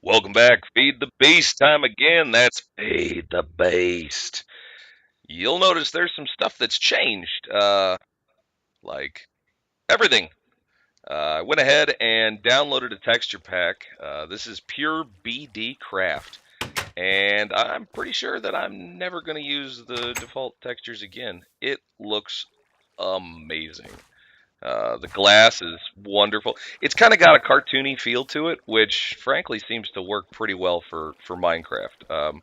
Welcome back. Feed the Beast time again. That's Feed the Beast. You'll notice there's some stuff that's changed. Like everything. I went ahead and downloaded a texture pack. This is Pure BD Craft. And I'm pretty sure that I'm never going to use the default textures again. It looks amazing. The glass is wonderful. It's kind of got a cartoony feel to it, which frankly seems to work pretty well for Minecraft.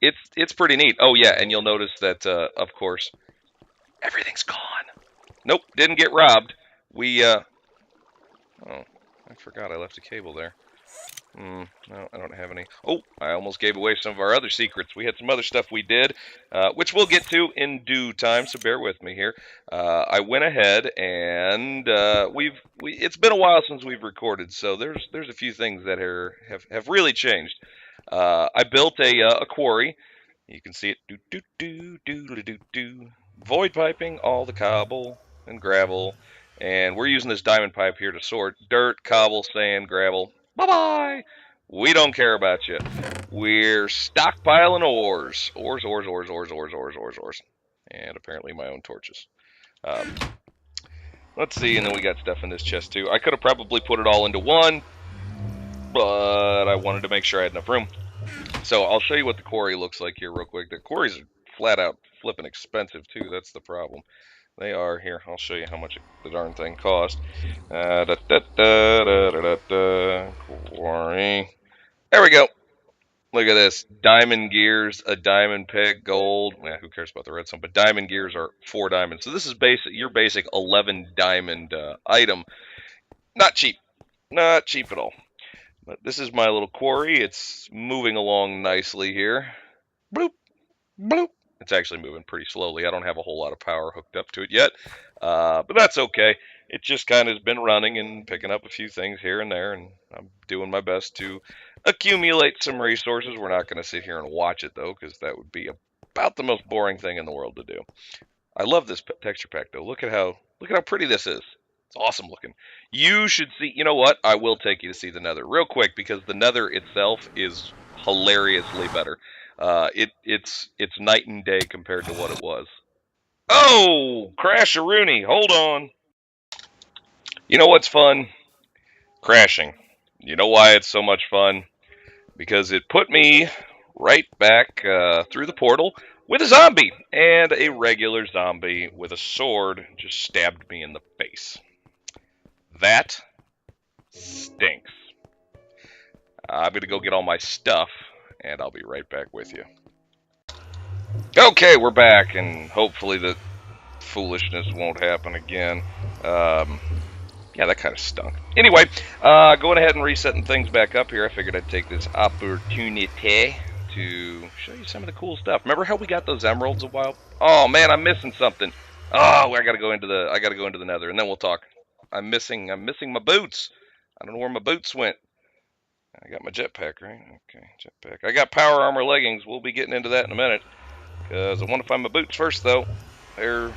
It's pretty neat. Oh yeah, and you'll notice that of course everything's gone. Nope, didn't get robbed. We oh, I forgot I left a cable there. No, I don't have any. Oh, I almost gave away some of our other secrets. We had some other stuff we did, which we'll get to in due time. So bear with me here. I went ahead and it's been a while since we've recorded, so there's a few things that have really changed. I built a quarry. You can see it. Do do do do do do. Void piping all the cobble and gravel, and we're using this diamond pipe here to sort dirt, cobble, sand, gravel. Bye bye. We don't care about you. We're stockpiling ores. Ores. And apparently my own torches. Um, let's see, and then we got stuff in this chest too. I could have probably put it all into one, but I wanted to make sure I had enough room. So I'll show you what the quarry looks like here real quick. The quarries are flat out flipping expensive too. That's the problem. They are here. I'll show you how much the darn thing cost. Quarry. There we go. Look at this. Diamond gears, a diamond pick, gold. Yeah, who cares about the redstone? But diamond gears are 4 diamonds. So this is your basic 11 diamond item. Not cheap. Not cheap at all. But this is my little quarry. It's moving along nicely here. Bloop, bloop. It's actually moving pretty slowly. I don't have a whole lot of power hooked up to it yet, but that's okay. It just kind of has been running and picking up a few things here and there, and I'm doing my best to accumulate some resources. We're not going to sit here and watch it, though, because that would be about the most boring thing in the world to do. I love this texture pack, though. Look at how pretty this is. It's awesome looking. You should see. You know what? I will take you to see the Nether real quick because the Nether itself is hilariously better. It's night and day compared to what it was. Oh, Crasharoonie, hold on. You know what's fun? Crashing. You know why it's so much fun? Because it put me right back through the portal with a zombie, and a regular zombie with a sword just stabbed me in the face. That stinks. I'm gonna go get all my stuff, and I'll be right back with you. Okay, we're back, and hopefully the foolishness won't happen again. Yeah, that kind of stunk. Anyway, going ahead and resetting things back up here, I figured I'd take this opportunity to show you some of the cool stuff. Remember how we got those emeralds a while? Oh man, I'm missing something. Oh, I gotta go into the Nether, and then we'll talk. I'm missing my boots. I don't know where my boots went. I got my jetpack, right? Okay, jetpack. I got power armor leggings. We'll be getting into that in a minute. Because I want to find my boots first, though. They're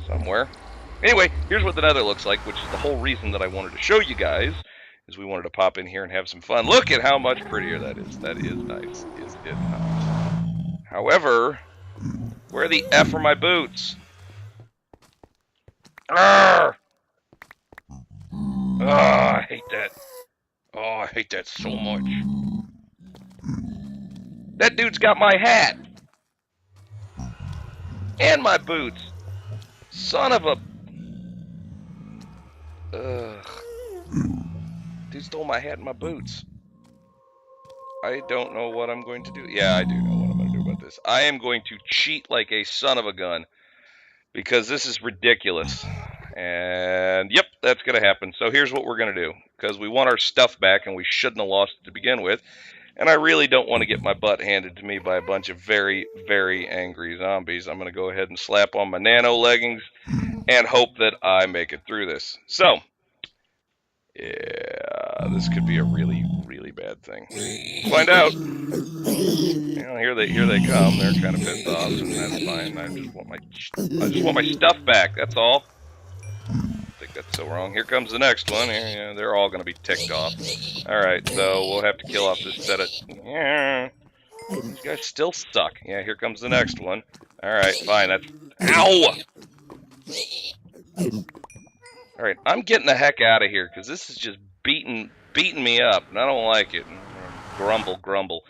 somewhere. Anyway, here's what the Nether looks like, which is the whole reason that I wanted to show you guys, is we wanted to pop in here and have some fun. Look at how much prettier that is. That is nice, is it not? However, where the F are my boots? Arrgh! Oh, I hate that. Oh, I hate that so much. That dude's got my hat. And my boots. Son of a... Ugh. Dude stole my hat and my boots. I don't know what I'm going to do. Yeah, I do know what I'm going to do about this. I am going to cheat like a son of a gun. Because this is ridiculous. And, yep, that's going to happen. So here's what we're going to do. Because we want our stuff back, and we shouldn't have lost it to begin with. And I really don't want to get my butt handed to me by a bunch of very, very angry zombies. I'm going to go ahead and slap on my nano leggings and hope that I make it through this. So, yeah, this could be a really, really bad thing. Find out. You know, here they come. They're kind of pissed off, and that's fine. I just want my stuff back. That's all. I think that's so wrong. Here comes the next one. Yeah, they're all going to be ticked off. All right, so we'll have to kill off this set of... Yeah, these guys still suck. Yeah, here comes the next one. All right, fine. That's... Ow! All right, I'm getting the heck out of here because this is just beating me up, and I don't like it. Grumble, grumble,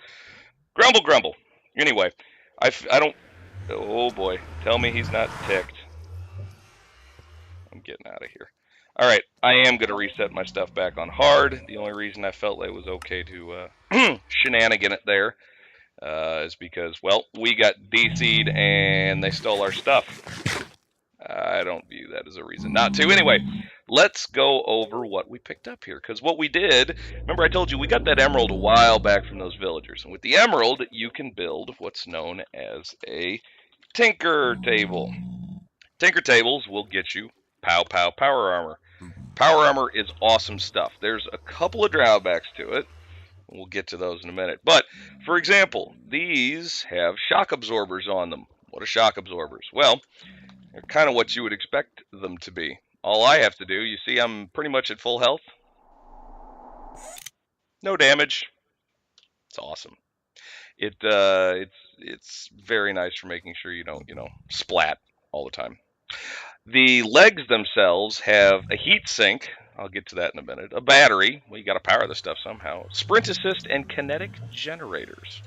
grumble, grumble. Anyway, I don't. Oh boy, tell me he's not ticked. I'm getting out of here. All right, I am going to reset my stuff back on hard. The only reason I felt like it was okay to shenanigan it there is because, well, we got DC'd and they stole our stuff. I don't view that as a reason not to. Anyway, let's go over what we picked up here. Because what we did, remember I told you we got that emerald a while back from those villagers. And with the emerald, you can build what's known as a tinker table. Tinker tables will get you power armor. Power armor is awesome stuff. There's a couple of drawbacks to it. We'll get to those in a minute. But, for example, these have shock absorbers on them. What are shock absorbers? Well, they're kind of what you would expect them to be. All I have to do, you see I'm pretty much at full health. No damage. It's awesome. It's very nice for making sure you don't, splat all the time. The legs themselves have a heat sink. I'll get to that in a minute. A battery. Well, you got to power this stuff somehow. Sprint assist and kinetic generators.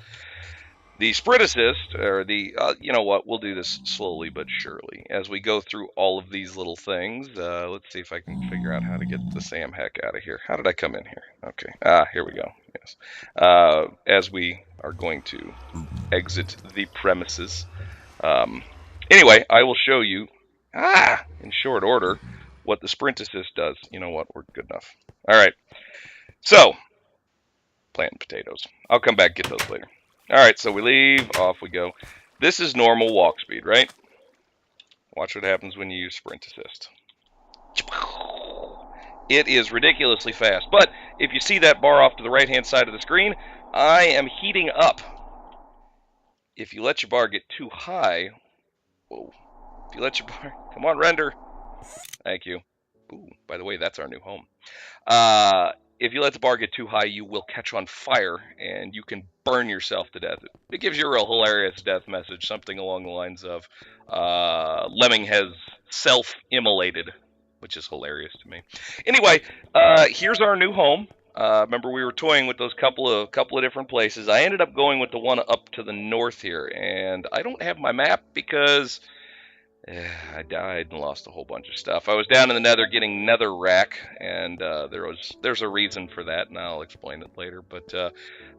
The sprint assist, or the, you know what, we'll do this slowly but surely. As we go through all of these little things, let's see if I can figure out how to get the Sam heck out of here. How did I come in here? Okay, here we go, yes. As we are going to exit the premises. Anyway, I will show you, in short order, what the sprint assist does. You know what, we're good enough. All right, so, planting potatoes. I'll come back and get those later. All right, so we leave, off we go. This is normal walk speed, right? Watch what happens when you use sprint assist. It is ridiculously fast, but if you see that bar off to the right-hand side of the screen, I am heating up. If you let your bar get too high, whoa, if you let your bar, come on, render. Thank you. Ooh, by the way, that's our new home. If you let the bar get too high, you will catch on fire, and you can burn yourself to death. It gives you a real hilarious death message, something along the lines of, Lemming has self-immolated, which is hilarious to me. Anyway, here's our new home. Remember, we were toying with those couple of different places. I ended up going with the one up to the north here, and I don't have my map because... I died and lost a whole bunch of stuff. I was down in the nether getting nether rack, and there's a reason for that, and I'll explain it later. But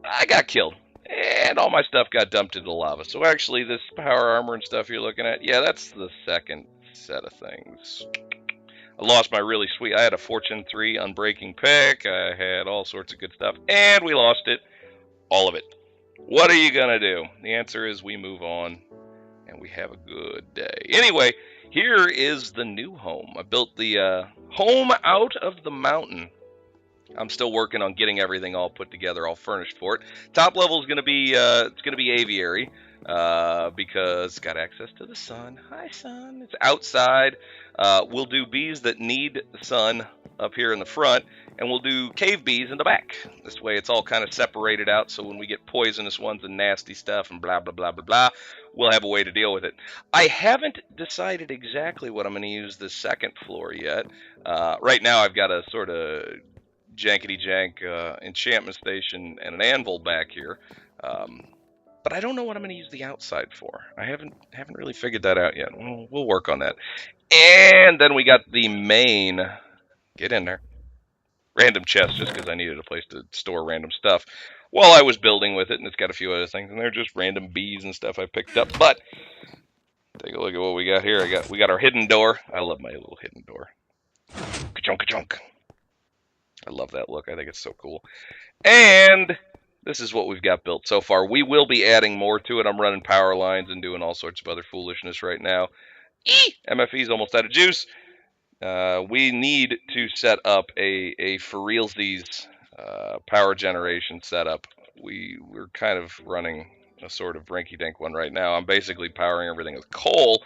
I got killed, and all my stuff got dumped into the lava. So actually, this power armor and stuff you're looking at, yeah, that's the second set of things. I lost my really sweet, I had a Fortune 3 Unbreaking pick, I had all sorts of good stuff, and we lost it, all of it. What are you gonna do? The answer is we move on. And we have a good day. Anyway, here is the new home. I built the home out of the mountain. I'm still working on getting everything all put together, all furnished for it. Top level is going to be it's going to be aviary because it's got access to the sun. Hi, sun. It's outside. We'll do bees that need the sun up here in the front, and we'll do cave bees in the back. This way it's all kind of separated out, so when we get poisonous ones and nasty stuff and blah, blah, blah, blah, blah, we'll have a way to deal with it. I haven't decided exactly what I'm going to use this second floor yet. Right now I've got a sort of jankety-jank enchantment station and an anvil back here. But I don't know what I'm going to use the outside for. I haven't really figured that out yet. We'll work on that. And then we got the main... Get in there. Random chest, just because I needed a place to store random stuff while I was building with it, and it's got a few other things, and they're just random bees and stuff I picked up. But take a look at what we got here. We got our hidden door. I love my little hidden door. Ka-chunk, ka-chunk. I love that look. I think it's so cool. And this is what we've got built so far. We will be adding more to it. I'm running power lines and doing all sorts of other foolishness right now. MFE's almost out of juice. We need to set up a for realsies power generation setup. We're kind of running a sort of rinky-dink one right now. I'm basically powering everything with coal,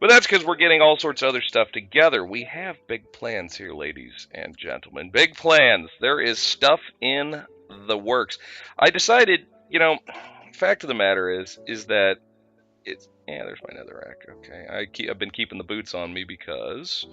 But that's because we're getting all sorts of other stuff together. We have big plans here, ladies and gentlemen. Big plans. There is stuff in the works. I decided, fact of the matter is that there's my netherrack. Okay, I've been keeping the boots on me because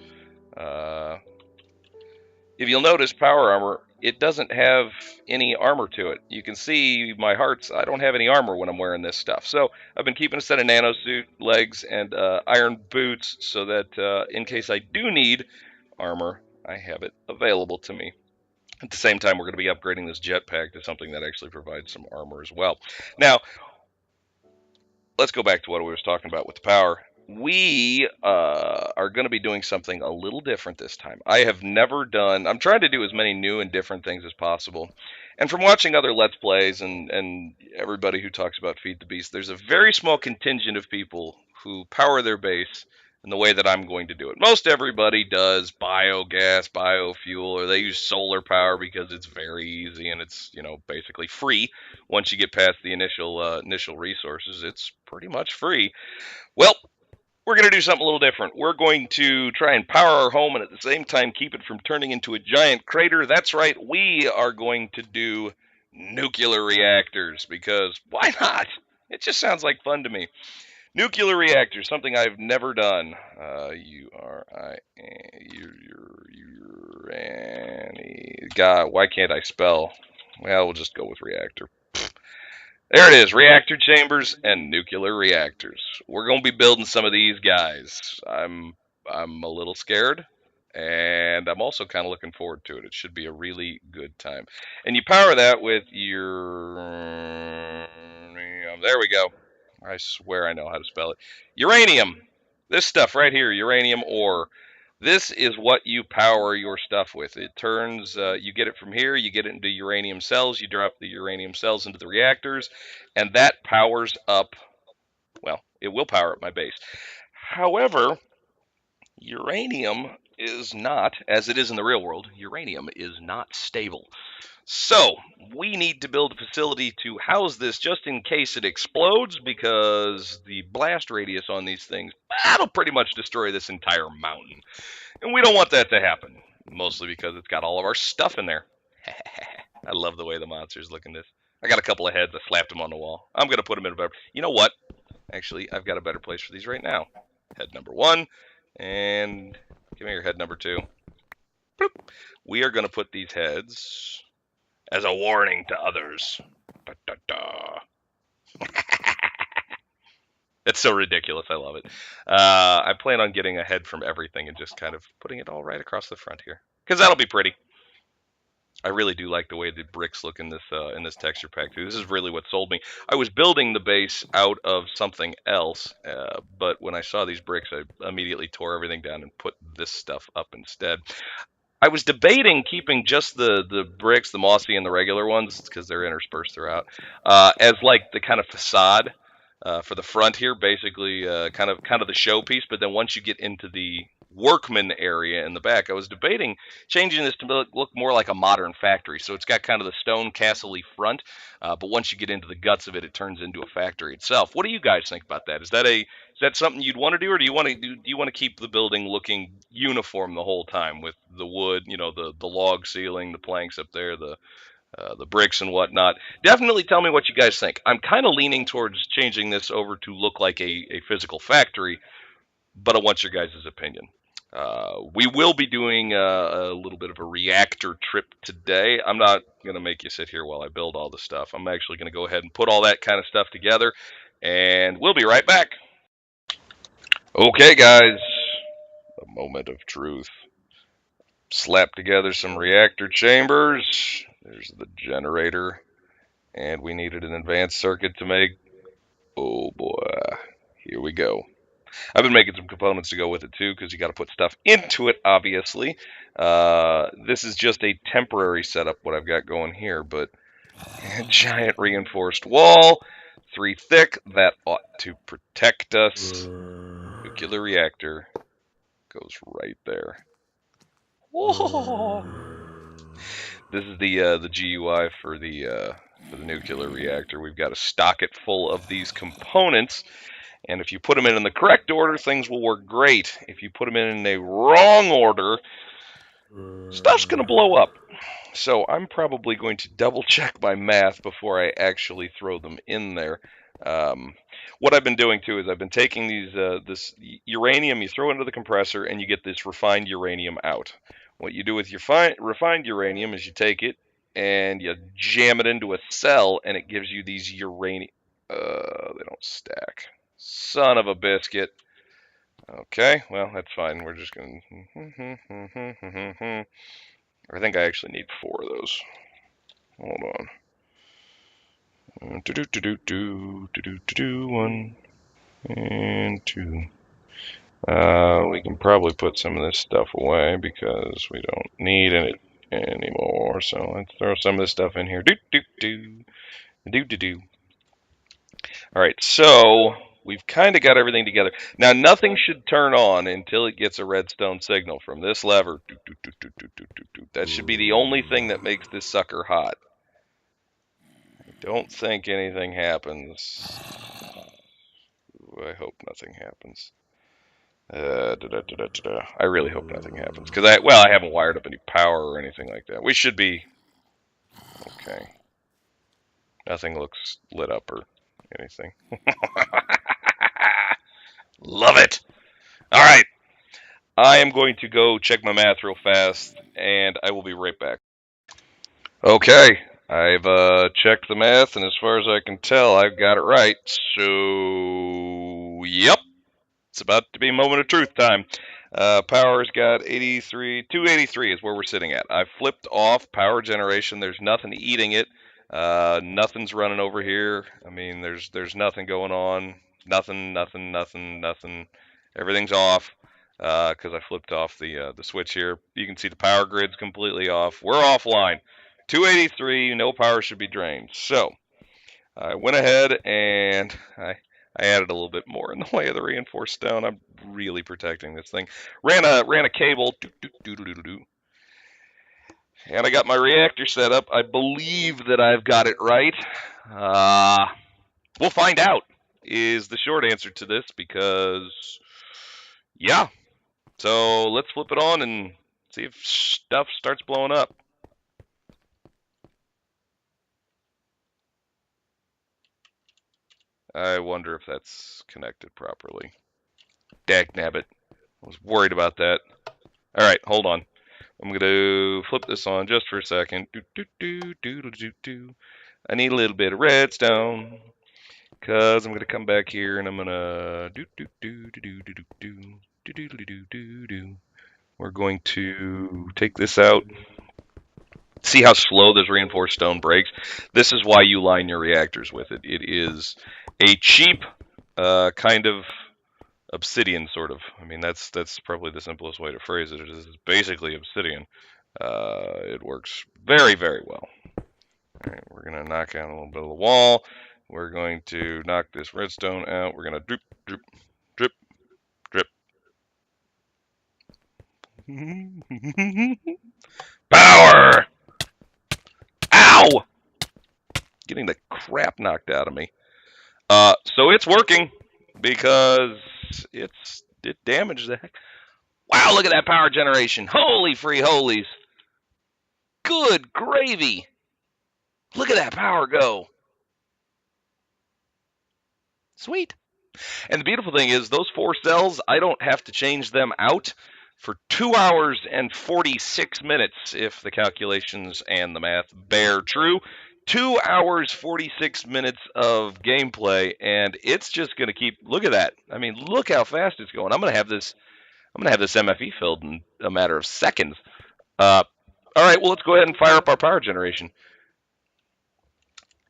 if you'll notice, power armor, it doesn't have any armor to it. You can see my hearts. I don't have any armor when I'm wearing this stuff. So I've been keeping a set of nanosuit legs and iron boots so that in case I do need armor, I have it available to me. At the same time, we're going to be upgrading this jetpack to something that actually provides some armor as well. Now, let's go back to what we were talking about with the power. We are going to be doing something a little different this time. I'm trying to do as many new and different things as possible. And from watching other Let's Plays and everybody who talks about Feed the Beast, there's a very small contingent of people who power their base in the way that I'm going to do it. Most everybody does biogas, biofuel, or they use solar power because it's very easy and it's, basically free. Once you get past the initial resources, it's pretty much free. Well, we're going to do something a little different. We're going to try and power our home and at the same time keep it from turning into a giant crater. That's right, we are going to do nuclear reactors because why not? It just sounds like fun to me. Nuclear reactors, something I've never done. God, why can't I spell? Well, we'll just go with reactor. There it is, reactor chambers and nuclear reactors. We're going to be building some of these guys. I'm a little scared, and I'm also kind of looking forward to it. It should be a really good time. And you power that with your... There we go. I swear I know how to spell it. Uranium. This stuff right here, uranium ore. This is what you power your stuff with. It turns, you get it from here, you get it into uranium cells, you drop the uranium cells into the reactors, and that powers up, well, it will power up my base. However, uranium is not, as it is in the real world, uranium is not stable. So, we need to build a facility to house this just in case it explodes, because the blast radius on these things, that'll pretty much destroy this entire mountain. And we don't want that to happen, mostly because it's got all of our stuff in there. I love the way the monsters look in this. I got a couple of heads. I slapped them on the wall. I'm going to put them in a better... You know what? Actually, I've got a better place for these right now. Head number 1, and give me your head number 2. Boop. We are going to put these heads as a warning to others. Da, da, da. It's so ridiculous. I love it. I plan on getting a head from everything and just kind of putting it all right across the front here, because that'll be pretty. I really do like the way the bricks look in this texture pack too. This is really what sold me. I was building the base out of something else, but when I saw these bricks, I immediately tore everything down and put this stuff up instead. I was debating keeping just the bricks, the mossy and the regular ones, because they're interspersed throughout, as like the kind of facade for the front here, basically kind of the showpiece. But then once you get into the workman area in the back, I was debating changing this to look more like a modern factory. So it's got kind of the stone castle-y front, but once you get into the guts of it, it turns into a factory itself. What do you guys think about that? Is that something you'd want to do, or do you want to keep the building looking uniform the whole time with the wood, the log ceiling, the planks up there, the bricks and whatnot? Definitely tell me what you guys think. I'm kind of leaning towards changing this over to look like a physical factory, but I want your guys' opinion. We will be doing a little bit of a reactor trip today. I'm not going to make you sit here while I build all the stuff. I'm actually going to go ahead and put all that kind of stuff together, and we'll be right back. Okay, guys, a moment of truth. Slap together some reactor chambers. There's the generator, and we needed an advanced circuit to make. Oh boy, here we go. I've been making some components to go with it too, because you got to put stuff into it, obviously. This is just a temporary setup, what I've got going here, but giant reinforced wall, 3 thick, that ought to protect us. Nuclear reactor goes right there. Whoa. This is the GUI for the for the nuclear reactor. We've got to stock it full of these components, and if you put them in the correct order, things will work great. If you put them in a wrong order, stuff's going to blow up. So I'm probably going to double check my math before I actually throw them in there. What I've been doing too is I've been taking this uranium, you throw into the compressor, and you get this refined uranium out. What you do with your refined uranium is you take it and you jam it into a cell, and it gives you these uranium. They don't stack. Son of a biscuit. Okay, well that's fine. We're just gonna. I think I actually need 4 of those. Hold on. One and 2. We can probably put some of this stuff away because we don't need it anymore. So let's throw some of this stuff in here. All right, so we've kind of got everything together. Now nothing should turn on until it gets a redstone signal from this lever. That should be the only thing that makes this sucker hot. I don't think anything happens. I hope nothing happens. I really hope nothing happens because I haven't wired up any power or anything like that. We should be okay. Nothing looks lit up or anything. Love it. All right. I am going to go check my math real fast, and I will be right back. Okay. I've checked the math, and as far as I can tell, I've got it right. So, yep. It's about to be a moment of truth time. Power's got 83, 283 is where we're sitting at. I flipped off power generation. There's nothing eating it. Nothing's running over here. I mean, there's nothing going on. Nothing. Everything's off because I flipped off the switch here. You can see the power grid's completely off. We're offline. 283. No power should be drained. So I went ahead and I added a little bit more in the way of the reinforced stone. I'm really protecting this thing. Ran a cable, and I got my reactor set up. I believe that I've got it right. We'll find out. Is the short answer to this because yeah. So let's flip it on and see if stuff starts blowing up. I wonder if that's connected properly. Dagnabbit. I was worried about that. All right, hold on. I'm going to flip this on just for a second. I need a little bit of redstone because I'm going to come back here and I'm going to We're going to take this out. See how slow this reinforced stone breaks? This is why you line your reactors with it. It is a cheap kind of obsidian, sort of. I mean, that's probably the simplest way to phrase it. It is basically obsidian. It works very, very well. All right, we're going to knock out a little bit of the wall. We're going to knock this redstone out. We're going to drip, drip, drip, drip. Power! Ow! Getting the crap knocked out of me. So it's working because it damaged the heck. Wow, look at that power generation. Holy free holies. Good gravy. Look at that power go. Sweet. And the beautiful thing is those 4 cells, I don't have to change them out for 2 hours and 46 minutes if the calculations and the math bear true. 2 hours 46 minutes of gameplay, and it's just going to keep. Look at that. I mean, look how fast it's going. I'm going to have this MFE filled in a matter of seconds. All right, well, let's go ahead and fire up our power generation.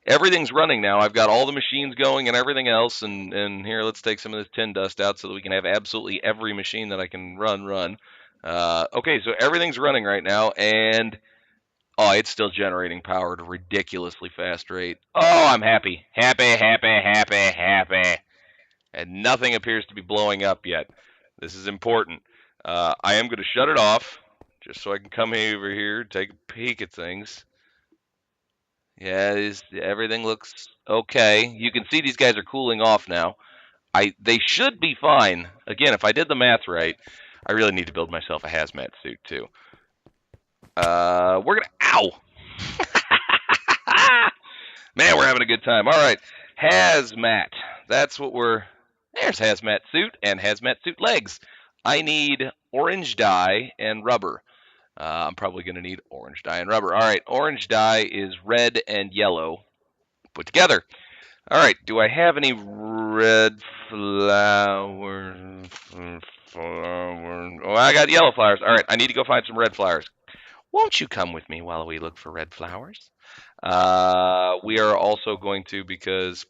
Everything's running now. I've got all the machines going and everything else. And here, let's take some of this tin dust out so that we can have absolutely every machine that I can run. Okay, so everything's running right now, and oh, it's still generating power at a ridiculously fast rate. Oh, I'm happy. Happy. And nothing appears to be blowing up yet. This is important. I am going to shut it off just so I can come over here, take a peek at things. Yeah, everything looks okay. You can see these guys are cooling off now. They should be fine. Again, if I did the math right, I really need to build myself a hazmat suit too. We're gonna ow. Man, we're having a good time. All right, hazmat. That's what we're. There's hazmat suit and hazmat suit legs. I need orange dye and rubber. I'm probably going to need orange dye and rubber. All right, orange dye is red and yellow put together. All right, do I have any red flowers? Oh, I got yellow flowers. All right, I need to go find some red flowers. Won't you come with me while we look for red flowers? We are also going to, because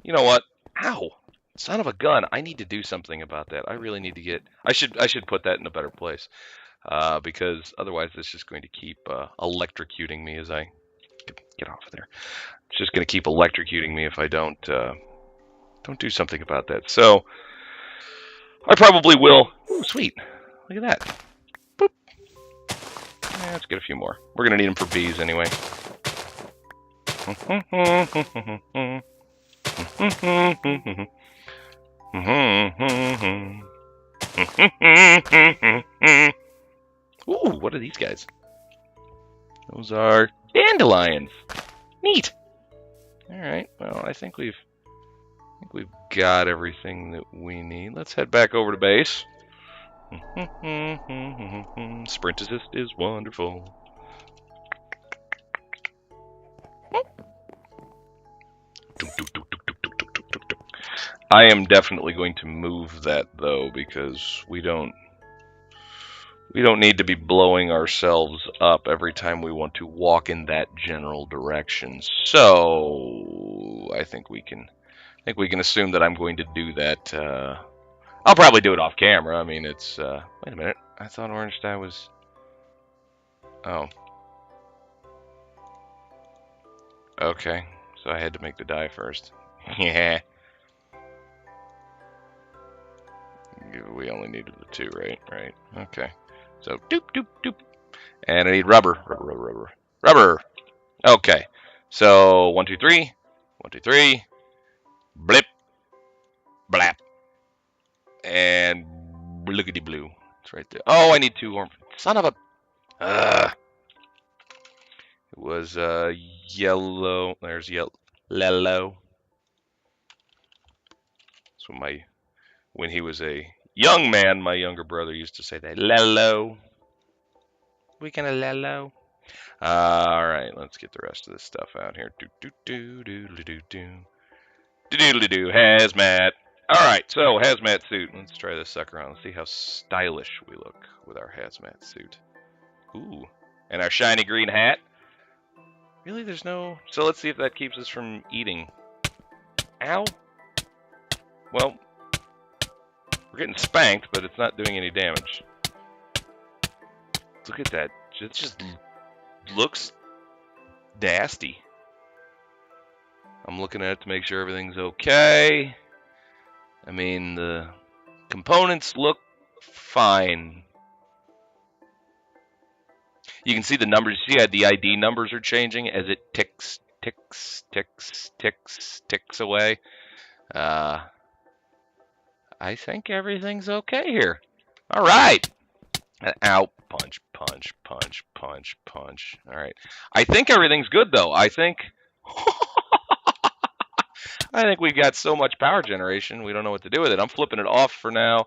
you know what? Ow! Son of a gun! I need to do something about that. I really need to get. I should put that in a better place, because otherwise it's just going to keep electrocuting me as I get off of there. It's just going to keep electrocuting me if I don't do something about that. So I probably will. Ooh, sweet! Look at that. Boop. Yeah, let's get a few more. We're gonna need them for bees anyway. Ooh, what are these guys? Those are dandelions. Neat. All right. Well, I think we've got everything that we need. Let's head back over to base. Sprint assist is wonderful. I am definitely going to move that though, because we don't need to be blowing ourselves up every time we want to walk in that general direction. So I think we can assume that I'm going to do that. I'll probably do it off camera. I mean, it's wait a minute. I thought orange dye was. Oh. Okay. So I had to make the dye first. Yeah. We only needed the two, right? Right. Okay. So doop doop doop. And I need rubber. Rubber. Okay. So 1, 2, 3. 1, 2, 3. Blip. Blap. And bloogity blue. It's right there. Oh, I need two. Son of a. It was yellow. There's yellow. Lello. So when he was a young man, my younger brother used to say that. Lello. We gonna lello. All right, let's get the rest of this stuff out here. Do do do do do do do do do hazmat. All right, so hazmat suit. Let's try this sucker on. Let's see how stylish we look with our hazmat suit. Ooh, and our shiny green hat. Really, there's no. So let's see if that keeps us from eating. Ow. Well, we're getting spanked, but it's not doing any damage. Look at that. It just looks nasty. I'm looking at it to make sure everything's okay. I mean, the components look fine. You can see the numbers. See how the ID numbers are changing as it ticks away. I think everything's okay here. All right. Ow. Punch, punch, punch, punch, punch. All right. I think everything's good, though. I think we've got so much power generation, we don't know what to do with it. I'm flipping it off for now.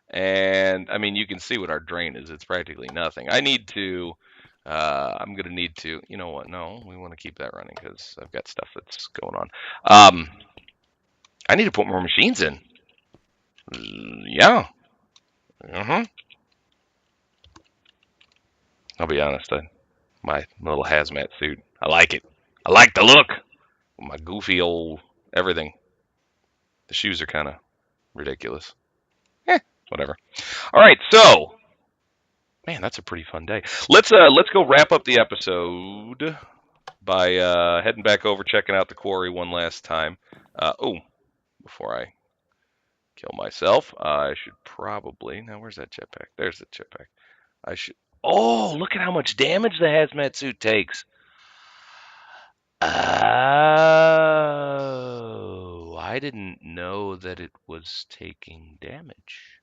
And, I mean, you can see what our drain is. It's practically nothing. I'm going to need to, you know what? No, we want to keep that running because I've got stuff that's going on. I need to put more machines in. Yeah. I'll be honest, my little hazmat suit, I like it. I like the look. My goofy old everything. The shoes are kind of ridiculous. Whatever. All right, so man, that's a pretty fun day. Let's go wrap up the episode by heading back over, checking out the quarry one last time. Before I kill myself, I should probably. Now, where's that jetpack? There's the jetpack. I should. Oh, look at how much damage the hazmat suit takes. Oh, I didn't know that it was taking damage.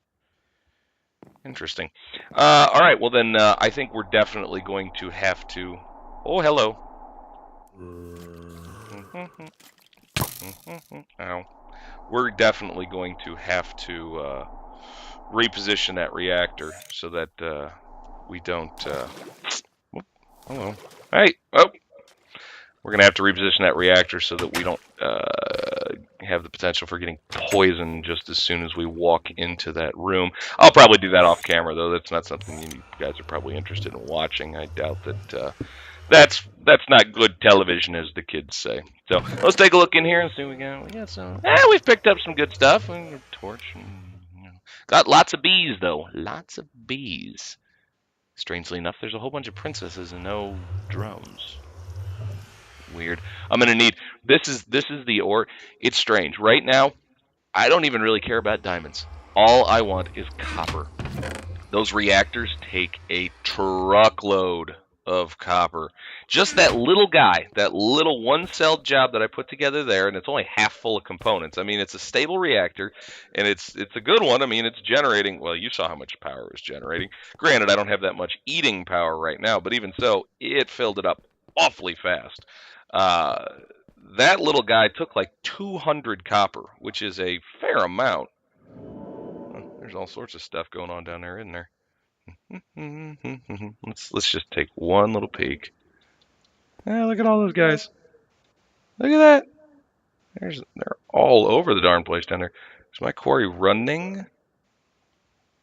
Interesting. All right, well then I think we're definitely going to have to. Oh, hello. Ow. We're definitely going to have to reposition that reactor so that we don't. Hello. Hey. Oh. We're going to have to reposition that reactor so that we don't have the potential for getting poisoned just as soon as we walk into that room. I'll probably do that off camera, though. That's not something you guys are probably interested in watching. I doubt that that's not good television, as the kids say. So let's take a look in here and see what we got. We got some. We've picked up some good stuff. We got a torch. And, got lots of bees, though. Lots of bees. Strangely enough, there's a whole bunch of princesses and no drones. Weird. I'm gonna need this is the ore. It's strange. Right now, I don't even really care about diamonds. All I want is copper. Those reactors take a truckload of copper. Just that little guy, that little one-cell job that I put together there, and it's only half full of components. I mean, it's a stable reactor, and it's a good one. I mean, it's generating. Well, you saw how much power it was generating. Granted, I don't have that much eating power right now, but even so, it filled it up awfully fast. Uh, that little guy took like 200 copper, which is a fair amount. There's all sorts of stuff going on down there, isn't there? Let's just take one little peek. Look at all those guys. Look at that. They're all over the darn place down there. Is my quarry running?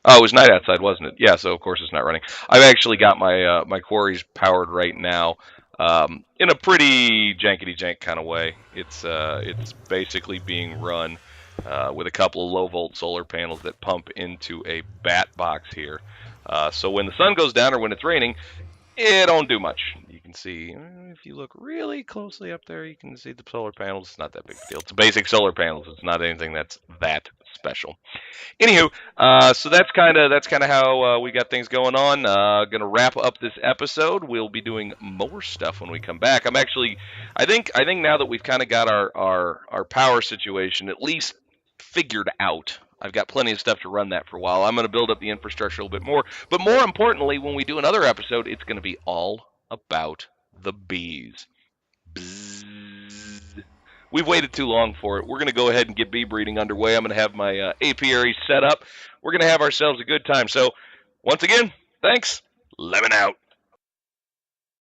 Oh, it was night outside, wasn't it? Yeah, so of course it's not running. I've actually got my my quarries powered right now, in a pretty jankety jank kind of way. It's basically being run with a couple of low volt solar panels that pump into a bat box here. So when the sun goes down or when it's raining, it don't do much. You can see, if you look really closely up there, you can see the solar panels. It's not that big a deal. It's basic solar panels. It's not anything that's that special. Anywho, so that's kind of how we got things going on. Gonna wrap up this episode. We'll be doing more stuff when we come back. I think now that we've kind of got our power situation at least figured out. I've got plenty of stuff to run that for a while. I'm going to build up the infrastructure a little bit more. But more importantly, when we do another episode, it's going to be all about the bees. Bzzz. We've waited too long for it. We're going to go ahead and get bee breeding underway. I'm going to have my apiary set up. We're going to have ourselves a good time. So, once again, thanks. Lemon out.